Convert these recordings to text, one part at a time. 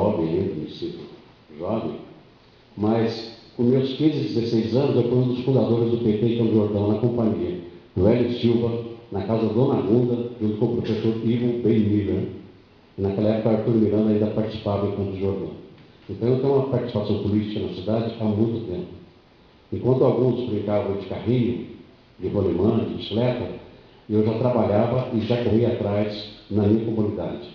jovem ainda, me sinto jovem, mas com meus 15, 16 anos eu fui um dos fundadores do PT em Campos do Jordão, na companhia do Hélio Silva, na casa da Dona Gunda, junto com o professor Ivo B. Miller. Naquela época, Arthur Miranda ainda participava em Campos do Jordão. Então, eu tenho uma participação política na cidade há muito tempo. Enquanto alguns brincavam de carrinho, de rolimã, de bicicleta, eu já trabalhava e já corria atrás na minha comunidade,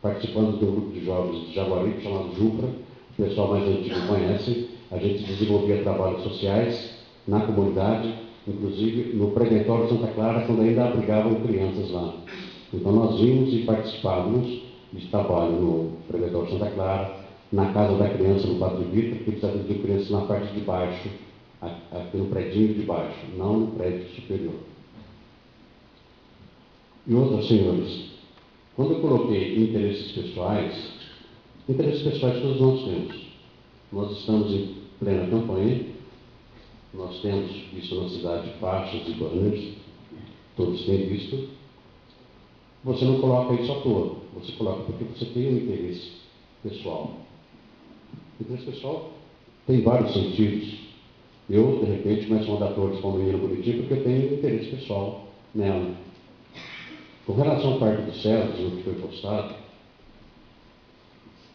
participando de um grupo de jovens de Jaguaribe chamado Jupra, o pessoal mais antigo conhece. A gente desenvolvia trabalhos sociais na comunidade, inclusive no Preventório Santa Clara, quando ainda abrigavam crianças lá. Então nós vimos e participávamos de trabalho no Preventório Santa Clara, na Casa da Criança, no Padre Vitor, que precisava de crianças na parte de baixo, aqui no predinho de baixo, não no prédio superior. E outros senhores, quando eu coloquei interesses pessoais todos nós temos. Nós estamos em plena campanha, nós temos visto na cidade faixas e banners, todos têm visto. Você não coloca isso à toa, você coloca porque você tem um interesse pessoal. O interesse pessoal tem vários sentidos. Eu, de repente, começo a mandar flores para uma menina bonitinha porque eu tenho um interesse pessoal nela. Com relação ao Parque dos Céus, o que foi postado,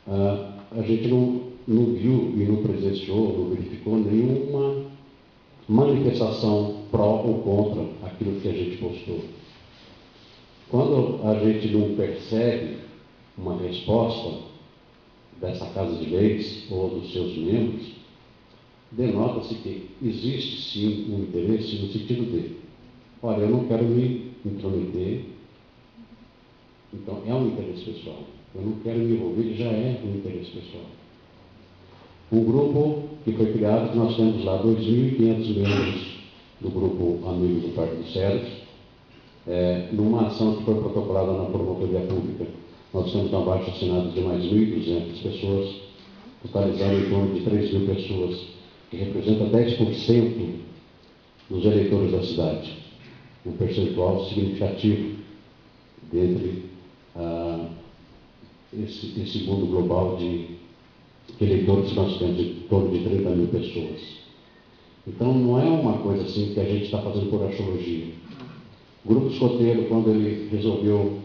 a gente não viu e não presenciou, não verificou nenhuma manifestação pró ou contra aquilo que a gente postou. Quando a gente não percebe uma resposta dessa Casa de Leis ou dos seus membros, denota-se que existe sim um interesse no sentido de, olha, eu não quero me intrometer, então é um interesse pessoal. Eu não quero me envolver, já é um interesse pessoal. Um grupo que foi criado, nós temos lá 2.500 membros do grupo Amigo do Parque dos Céus, numa ação que foi protocolada na Promotoria Pública. Nós temos abaixo assinados de mais 1.200 pessoas, totalizando em torno de 3.000 pessoas, que representa 10% dos eleitores da cidade. Um percentual significativo dentre esse mundo global de eleitores que nós temos, em torno de 30.000 pessoas. Então, não é uma coisa assim que a gente está fazendo por astrologia. O Grupo Escoteiro, quando ele resolveu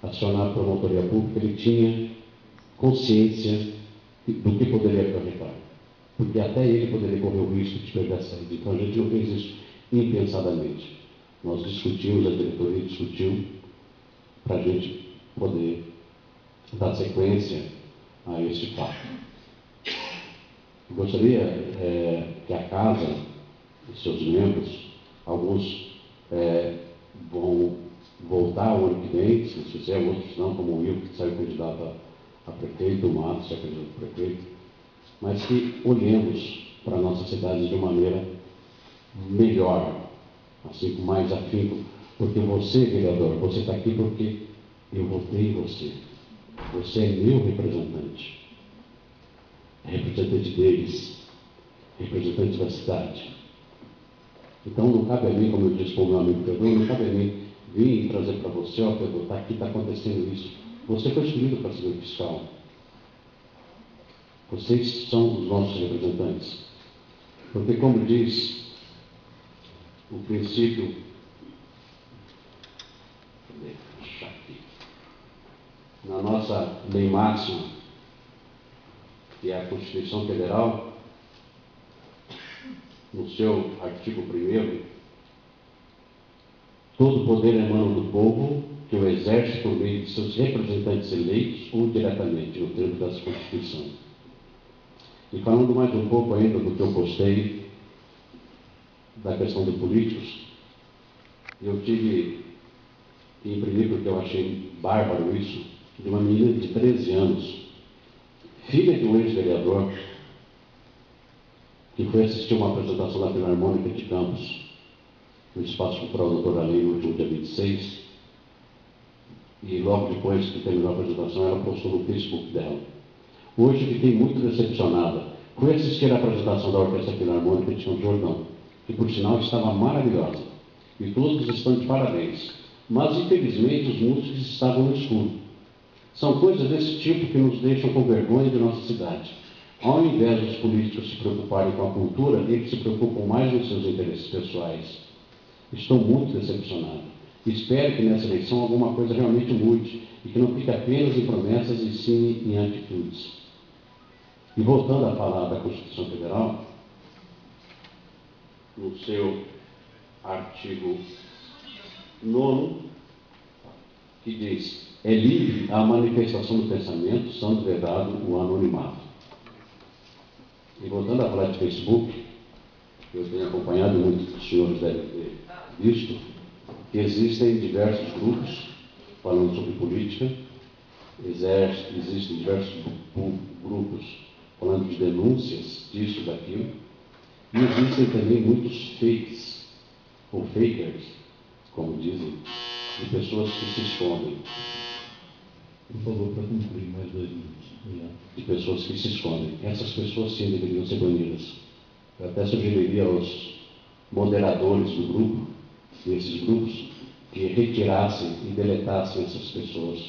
acionar a promotoria pública, ele tinha consciência do que poderia acarretar, porque até ele poderia correr o risco de perder a saída. Então, a gente não fez isso impensadamente. Nós discutimos, a diretoria discutiu, para a gente poder dar sequência a este fato. Eu gostaria que a casa e seus membros, alguns vão voltar o ano que vem, se fizer, outros não, como o Will, que saiu candidato a prefeito, o Matos, que é candidato a prefeito, mas que olhemos para a nossa cidade de uma maneira melhor, assim, com mais afinco, porque você, vereador, você está aqui porque eu votei em você. Você é meu representante, representante deles, representante da cidade. Então não cabe a mim, como eu disse para o meu amigo Pedro, não cabe a mim vir e trazer para você, ó Pedro, tá aqui, está acontecendo isso. Você foi escolhido para ser o fiscal. Vocês são os nossos representantes. Porque, como diz o princípio, na nossa lei máxima, que é a Constituição Federal, no seu artigo 1º, todo poder emana do povo, que o exerce por meio de seus representantes eleitos ou diretamente, no termo dessa Constituição. E falando mais um pouco ainda do que eu postei, da questão de políticos, eu tive que imprimir, porque eu achei bárbaro isso, de uma menina de 13 anos, filha de um ex-vereador, que foi assistir uma apresentação da Filarmônica de Campos, no Espaço Cultural Doutor Além, no último dia 26, e logo depois que terminou a apresentação, ela postou no Facebook dela. Hoje fiquei muito decepcionada. Fui assistir a apresentação da Orquestra Filarmônica de Campos do Jordão, que por sinal estava maravilhosa, e todos estão de parabéns. Mas infelizmente os músicos estavam no escuro. São coisas desse tipo que nos deixam com vergonha de nossa cidade. Ao invés dos políticos se preocuparem com a cultura, eles se preocupam mais nos seus interesses pessoais. Estou muito decepcionado. Espero que nessa eleição alguma coisa realmente mude e que não fique apenas em promessas e sim em atitudes. E voltando a falar da Constituição Federal, no seu artigo 9º, que diz: é livre a manifestação do pensamento, sendo vedado o anonimato. E voltando a falar de Facebook, eu tenho acompanhado, muitos dos senhores devem ter visto, que existem diversos grupos falando sobre política, existem diversos grupos falando de denúncias disso, daquilo, e existem também muitos fakes, ou fakers, como dizem, de pessoas que se escondem. Por favor, para concluir, mais 2 minutos. Obrigado. De pessoas que se escondem. Essas pessoas sim deveriam ser banidas. Eu até sugeriria aos moderadores do grupo, desses grupos, que retirassem e deletassem essas pessoas,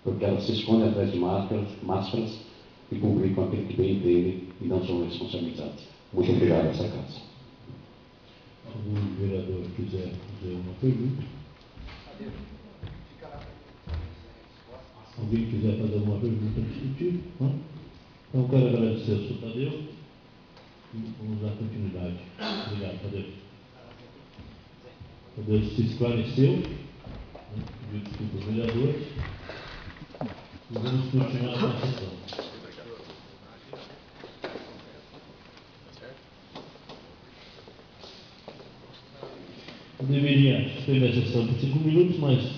porque elas se escondem atrás de máscaras e publicam aquilo que bem entendem e não são responsabilizadas. Muito obrigado a essa casa. Algum vereador quiser fazer uma pergunta? Alguém quiser fazer alguma pergunta nesse sentido? Não? Então, quero agradecer ao senhor Tadeu e vamos dar continuidade. Obrigado, Tadeu. Tadeu se esclareceu, né? Pediu desculpa aos vereadores e vamos continuar a sessão. Eu deveria suspender a sessão por 5 minutos, mas